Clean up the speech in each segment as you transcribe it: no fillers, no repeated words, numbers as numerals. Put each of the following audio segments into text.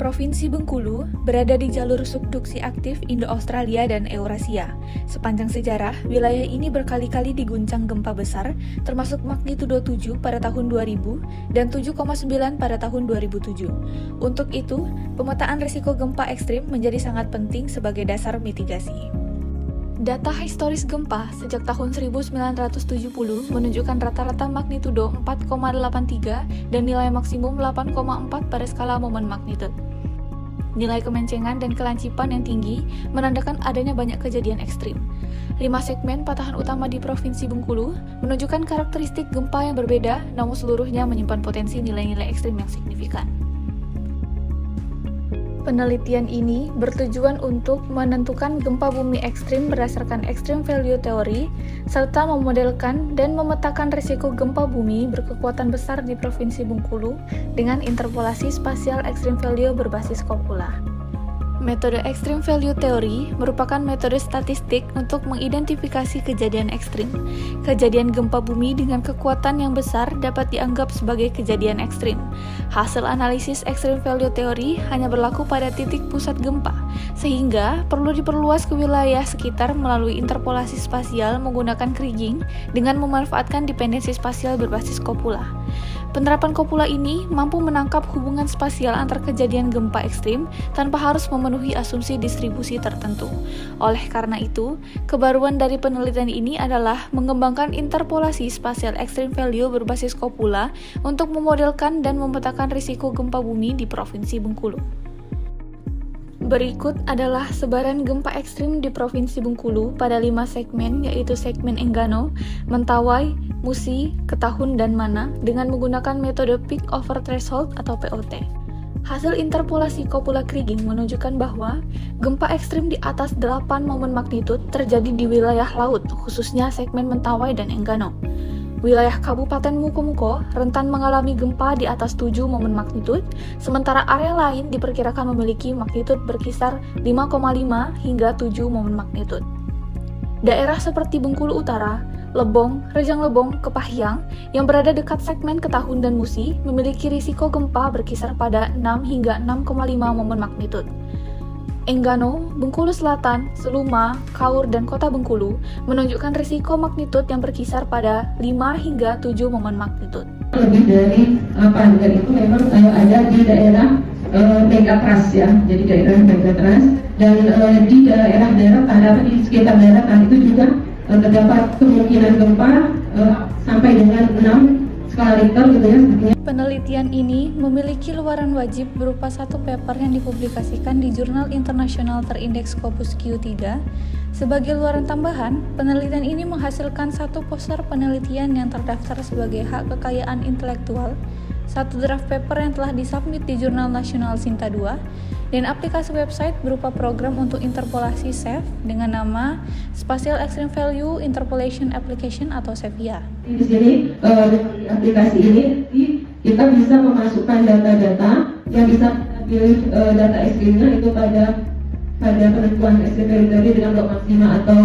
Provinsi Bengkulu berada di jalur subduksi aktif Indo-Australia dan Eurasia. Sepanjang sejarah, wilayah ini berkali-kali diguncang gempa besar, termasuk magnitudo 7 pada tahun 2000 dan 7,9 pada tahun 2007. Untuk itu, pemetaan risiko gempa ekstrim menjadi sangat penting sebagai dasar mitigasi. Data historis gempa sejak tahun 1970 menunjukkan rata-rata magnitudo 4,83 dan nilai maksimum 8,4 pada skala momen magnitud. Nilai kemencengan dan kelancipan yang tinggi menandakan adanya banyak kejadian ekstrim. 5 segmen patahan utama di Provinsi Bengkulu menunjukkan karakteristik gempa yang berbeda, namun seluruhnya menyimpan potensi nilai-nilai ekstrim yang signifikan. Penelitian ini bertujuan untuk menentukan gempa bumi ekstrim berdasarkan extreme value theory, serta memodelkan dan memetakan risiko gempa bumi berkekuatan besar di Provinsi Bengkulu dengan interpolasi spasial extreme value berbasis kopula. Metode extreme value theory merupakan metode statistik untuk mengidentifikasi kejadian ekstrim. Kejadian gempa bumi dengan kekuatan yang besar dapat dianggap sebagai kejadian ekstrim. Hasil analisis extreme value theory hanya berlaku pada titik pusat gempa, sehingga perlu diperluas ke wilayah sekitar melalui interpolasi spasial menggunakan kriging dengan memanfaatkan dependensi spasial berbasis kopula. Penerapan kopula ini mampu menangkap hubungan spasial antar kejadian gempa ekstrim tanpa harus memenuhi asumsi distribusi tertentu. Oleh karena itu, kebaruan dari penelitian ini adalah mengembangkan interpolasi spasial extreme value berbasis kopula untuk memodelkan dan memetakan risiko gempa bumi di Provinsi Bengkulu. Berikut adalah sebaran gempa ekstrim di Provinsi Bengkulu pada 5 segmen, yaitu segmen Enggano, Mentawai, Musi, Ketahun, dan Mana dengan menggunakan metode peak over threshold atau POT. Hasil interpolasi kopula kriging menunjukkan bahwa gempa ekstrim di atas 8 momen magnitud terjadi di wilayah laut, khususnya segmen Mentawai dan Enggano. Wilayah Kabupaten Mukomuko rentan mengalami gempa di atas 7 momen magnitud, sementara area lain diperkirakan memiliki magnitud berkisar 5,5 hingga 7 momen magnitud. Daerah seperti Bengkulu Utara, Lebong, Rejang Lebong, Kepahyang yang berada dekat segmen Ketahun dan Musi memiliki risiko gempa berkisar pada 6 hingga 6,5 momen magnitud. Enggano, Bengkulu Selatan, Seluma, Kaur, dan Kota Bengkulu menunjukkan risiko magnitud yang berkisar pada 5 hingga 7 momen magnitud. Lebih dari 8, dan itu memang ada di daerah megatrust ya, jadi daerah megatrust, dan di daerah-daerah tanda di sekitar daerah itu juga terdapat kemungkinan gempa sampai dengan 6 skala Richter gitu ya. Penelitian ini memiliki luaran wajib berupa satu paper yang dipublikasikan di jurnal internasional terindeks Scopus Q3. Sebagai luaran tambahan, penelitian ini menghasilkan satu poster penelitian yang terdaftar sebagai hak kekayaan intelektual, satu draft paper yang telah disubmit di Jurnal Nasional Sinta II, dan aplikasi website berupa program untuk interpolasi SEV dengan nama Spatial Extreme Value Interpolation Application atau SEVIA. Di sini di aplikasi ini kita bisa memasukkan data-data yang bisa pilih data ekstrimnya itu pada penentuan extreme value dengan blok maksima atau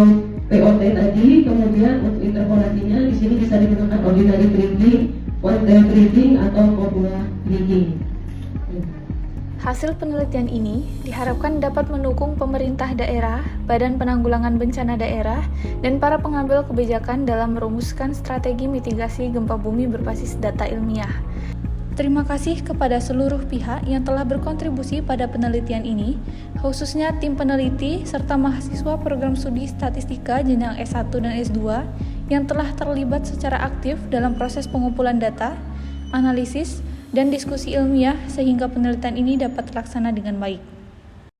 POT tadi. Kemudian untuk interpolasinya di sini bisa digunakan ordinary kriging, quantile kriging atau kopula kriging. Hasil penelitian ini diharapkan dapat mendukung pemerintah daerah, Badan Penanggulangan Bencana Daerah, dan para pengambil kebijakan dalam merumuskan strategi mitigasi gempa bumi berbasis data ilmiah. Terima kasih kepada seluruh pihak yang telah berkontribusi pada penelitian ini, khususnya tim peneliti serta mahasiswa program studi statistika jenjang S1 dan S2 yang telah terlibat secara aktif dalam proses pengumpulan data, analisis, dan diskusi ilmiah sehingga penelitian ini dapat terlaksana dengan baik.